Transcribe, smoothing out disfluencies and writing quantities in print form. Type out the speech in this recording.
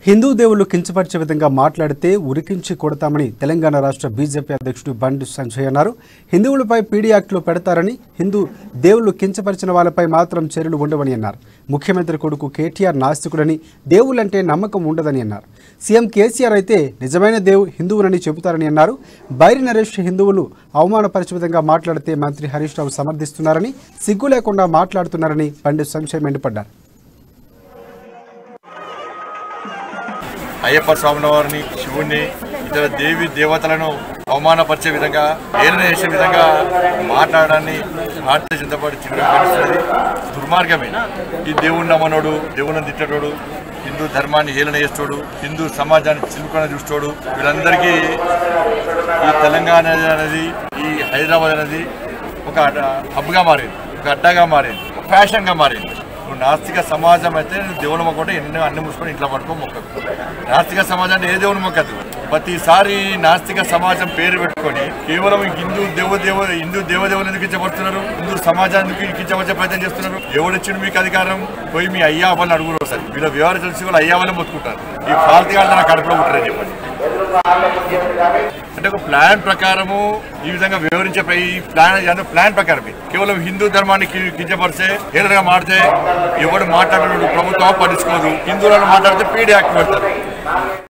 హిందూ దేవుళ్ళు కించపరిచే విధంగా మాట్లాడితే ఉరికించి కొడతామని తెలంగాణ రాష్ట్ర బీజేపీ అధ్యక్షుడు బండి సంజయ్ అన్నారు. హిందువులపై పీడీ యాక్టులో పెడతారని, హిందూ దేవుళ్ళు కించపరిచిన వాళ్ళపై మాత్రం చర్యలు ఉండవని అన్నారు. ముఖ్యమంత్రి కొడుకు కేటీఆర్ నాస్తికుడని, దేవుళ్ళంటే నమ్మకం ఉండదని అన్నారు. సీఎం కేసీఆర్ అయితే నిజమైన దేవు హిందువులని చెబుతారని అన్నారు. బైరి నరేష్ హిందువులు అవమానపరిచే విధంగా మాట్లాడితే మంత్రి హరీష్ రావు సమర్థిస్తున్నారని, సిగ్గు లేకుండా మాట్లాడుతున్నారని బండి సంజయ్ మండిపడ్డారు. అయ్యప్ప స్వామి వారిని, శివుణ్ణి, ఇతర దేవి దేవతలను అవమానపరిచే విధంగా, ఏలన చేసే విధంగా మాట్లాడడాన్ని భారతీయ జనతా పార్టీ చిరుస్తుంది. దుర్మార్గమే. ఈ దేవుణ్ణి నమ్మనోడు, దేవుణ్ణి తిట్టేటోడు, హిందూ ధర్మాన్ని హేళన చేస్తోడు, హిందూ సమాజాన్ని చిలుకొని చూస్తోడు, వీళ్ళందరికీ ఈ తెలంగాణ అనేది, ఈ హైదరాబాద్ అనేది ఒక హబ్గా మారింది, ఒక అడ్డాగా మారింది, ఒక ఫ్యాషన్గా మారింది. నాస్తిక సమాజం అయితే దేవుని మొక్కంటే అన్ని మూసుకొని ఇంట్లో పట్టుకో మొక్కదు. నాస్తిక సమాజాన్ని ఏ దేవుని మొక్కదు. ప్రతిసారి నాస్తిక సమాజం పేరు పెట్టుకొని కేవలం హిందూ దేవదేవులు ఎందుకు కించపడుతున్నారు, హిందూ సమాజానికి కించపరిచే ప్రయత్నం చేస్తున్నారు. ఎవడొచ్చిండు మీకు అధికారం? పోయి మీ అయ్యా వాళ్ళని అడుగురు. ఒకసారి వీళ్ళ వ్యవహారం తెలిసి వాళ్ళు అయ్యా వాళ్ళని మొత్తుకుంటారు. ఈ ఫాల్తీగా నా కడుపులో ఉంటారని చెప్పండి. అంటే ఒక ప్లాన్ ప్రకారము ఈ విధంగా వివరించే ఈ ప్లాన్ ప్రకారం కేవలం హిందూ ధర్మాన్ని కించపరిచే, ఏదైనా మాడితే ఎవడు మాట్లాడడు ప్రభుత్వం పట్టించుకోదు. హిందువులను మాట్లాడితే పీడీ యాక్ట్ పెడతారు.